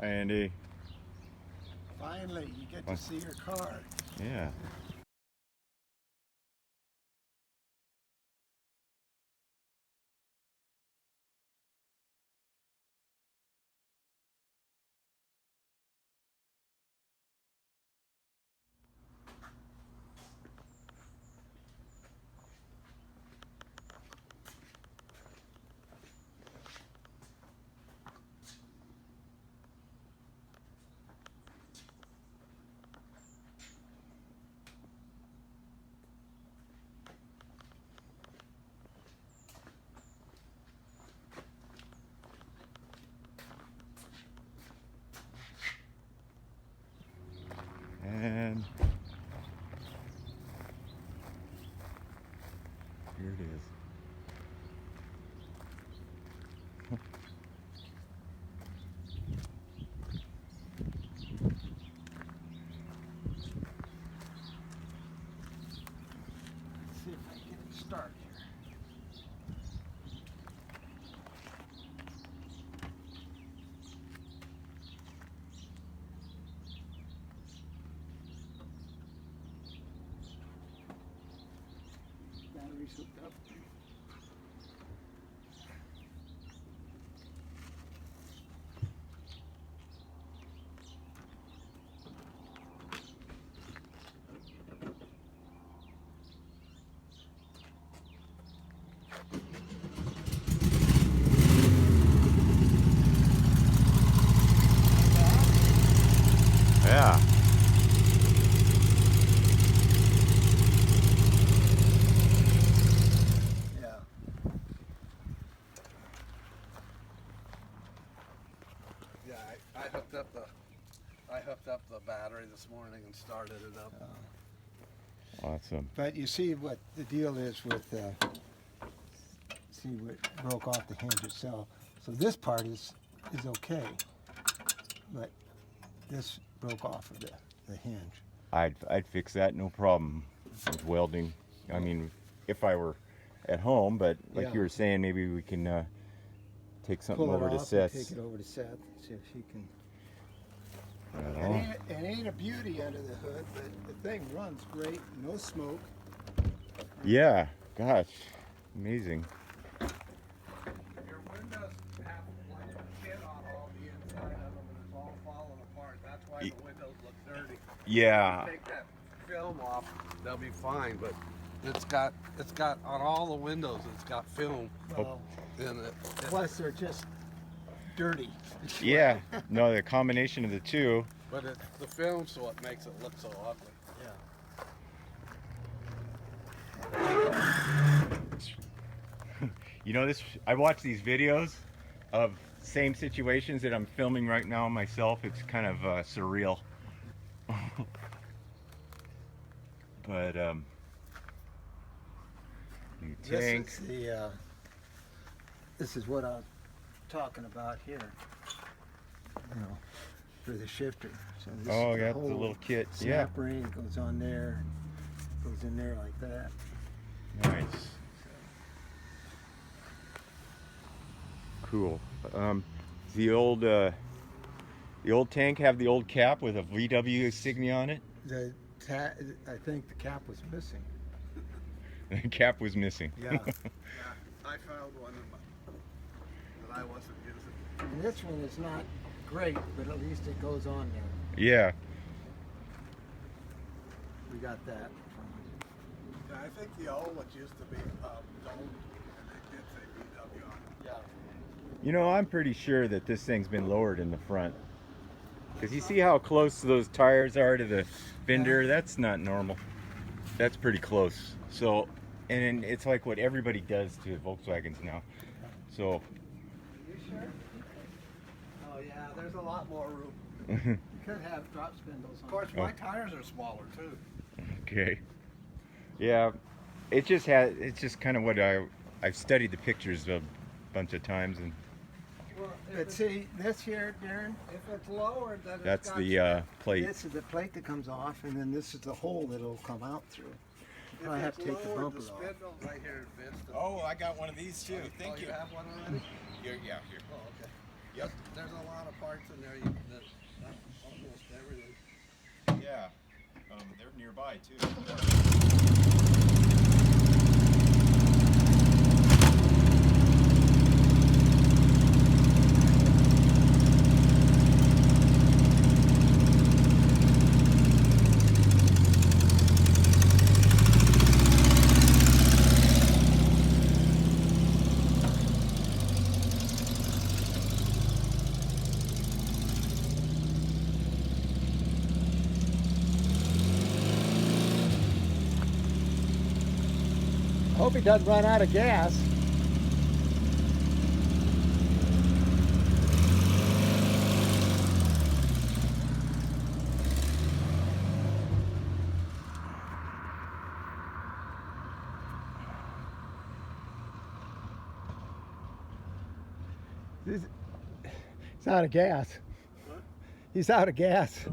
Hi, Andy. Finally, you get to see your car. Yeah. And here it is. Let's see if I can get it started here. Battery's hooked up. Yeah. Yeah. Yeah, I hooked up the battery this morning and started it up. Awesome. But you see what the deal is with, see what broke off the hinge itself. So this part is okay, but this broke off of the hinge. I'd fix that, no problem, with welding. I mean, if I were at home, but like Yeah. you were saying, maybe we can take something Pull it over to off and Seth. take it over to Seth, see if he can. Well, It ain't a beauty under the hood, but the thing runs great, no smoke. yeah, gosh, amazing. Your windows have like a kid on all the inside of them and it's all falling apart. That's why the windows look dirty. Yeah, Take that film off, they'll be fine, but it's got on all the windows it's got film Well, in it. plus they're just dirty. yeah. No, the combination of the two. But it's the film so it makes it look so ugly. You know this, I watch these videos of same situations that I'm filming right now myself. It's kind of surreal. But new tank. This is the, this is what I'm talking about here. You know, for the shifter. So this Oh is yeah, the whole little kit. Yeah, snap ring goes on there, goes in there like that. nice. Cool. The old tank have the old cap with a VW insignia on it. I think the cap was missing. The cap was missing. Yeah. Yeah, I found one that I wasn't using. And this one is not great, but at least it goes on there. Yeah. We got that. Yeah, I think the old ones used to be domed and they did say VW on them. Yeah. You know, I'm pretty sure that this thing's been lowered in the front. Because you see how close those tires are to the fender? That's not normal. That's pretty close. So, and it's like what everybody does to Volkswagens now. So, You sure? Oh yeah, there's a lot more room. You could have drop spindles on. Of course, Oh. my tires are smaller too. okay. Yeah, it's just kind of what I've studied the pictures a bunch of times, and Well, But see, this here, Darren, if it's lowered, then that's it's got the plate. this is the plate that comes off, and then this is the hole that it'll come out through. If I have it's to take the lowered, bumper off. spindle right here in Vista. Oh, I got one of these too. Thank Oh, you. you have one already? Here, yeah, here. Oh, okay. Yep. There's a lot of parts in there. That almost everything. Yeah. They're nearby too. Hope he doesn't run out of gas. He's out of gas. What? He's out of gas.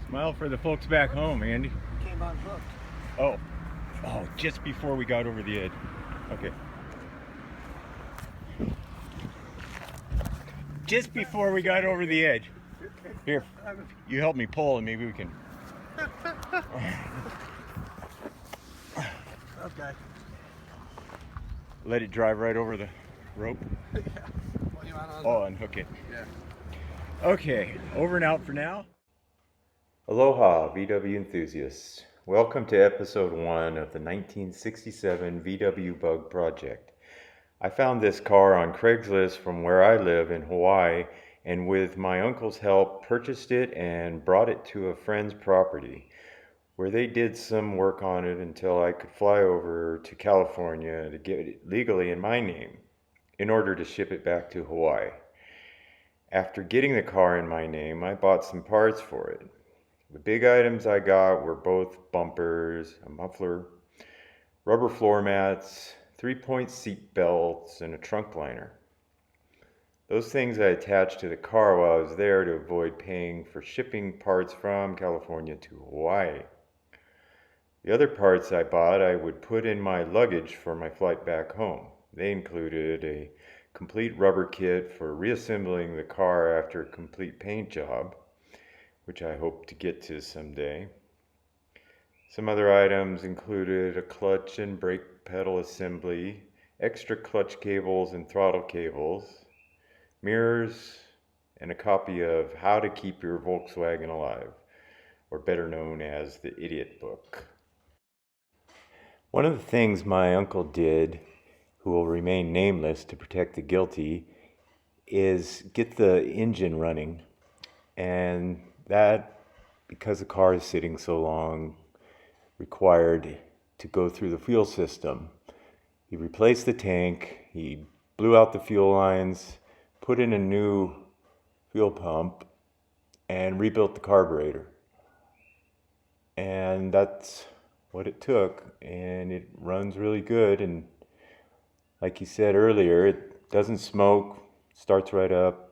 Smile for the folks back home, Andy. Came unhooked. Oh, just before we got over the edge. Okay. Just before we got over the edge. Here, you help me pull and maybe we can. Okay. Let it drive right over the rope. Yeah. Well, you want to Oh, unhook it. Yeah. Okay, over and out for now. Aloha, VW enthusiasts. Welcome to episode 1 of the 1967 VW Bug project. I found this car on Craigslist from where I live in Hawaii, and with my uncle's help purchased it and brought it to a friend's property, where they did some work on it until I could fly over to California to get it legally in my name in order to ship it back to Hawaii. After getting the car in my name, I bought some parts for it. The big items I got were both bumpers, a muffler, rubber floor mats, 3-point seat belts, and a trunk liner. Those things I attached to the car while I was there to avoid paying for shipping parts from California to Hawaii. The other parts I bought I would put in my luggage for my flight back home. They included a complete rubber kit for reassembling the car after a complete paint job, which I hope to get to someday. Some other items included a clutch and brake pedal assembly, extra clutch cables and throttle cables, mirrors, and a copy of How to Keep Your Volkswagen Alive, or better known as the Idiot Book. One of the things my uncle did, who will remain nameless to protect the guilty, is get the engine running. And that, because the car is sitting so long, required to go through the fuel system. He replaced the tank, he blew out the fuel lines, put in a new fuel pump, and rebuilt the carburetor. And that's what it took, and it runs really good. And like he said earlier, it doesn't smoke, starts right up.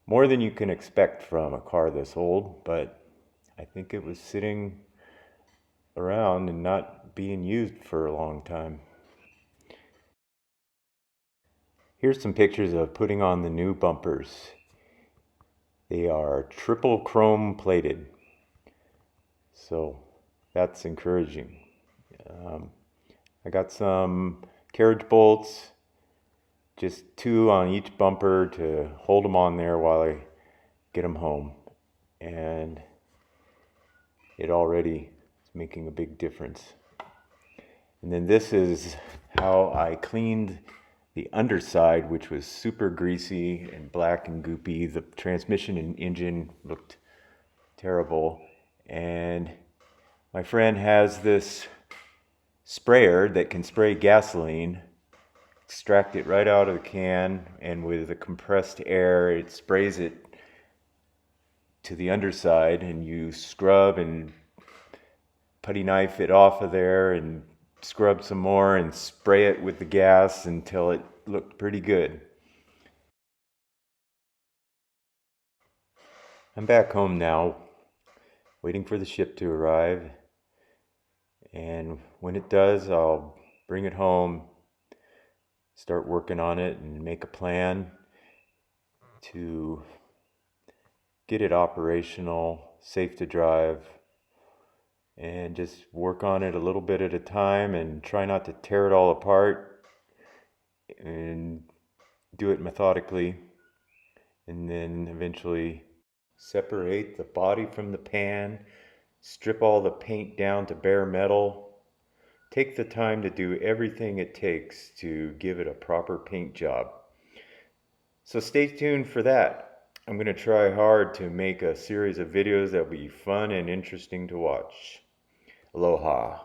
More than you can expect from a car this old, but I think it was sitting around and not being used for a long time. Here's some pictures of putting on the new bumpers. They are triple chrome plated. So that's encouraging. I got some carriage bolts, just 2 on each bumper to hold them on there while I get them home. And it already is making a big difference. And then this is how I cleaned the underside, which was super greasy and black and goopy. The transmission and engine looked terrible. And my friend has this sprayer that can spray gasoline, extract it right out of the can, and with the compressed air, it sprays it to the underside, and you scrub and putty knife it off of there and scrub some more and spray it with the gas until it looked pretty good. I'm back home now, waiting for the ship to arrive, and when it does, I'll bring it home, start working on it, and make a plan to get it operational, safe to drive, and just work on it a little bit at a time and try not to tear it all apart, and do it methodically, and then eventually separate the body from the pan, strip all the paint down to bare metal, take the time to do everything it takes to give it a proper paint job. So stay tuned for that. I'm going to try hard to make a series of videos that will be fun and interesting to watch. Aloha.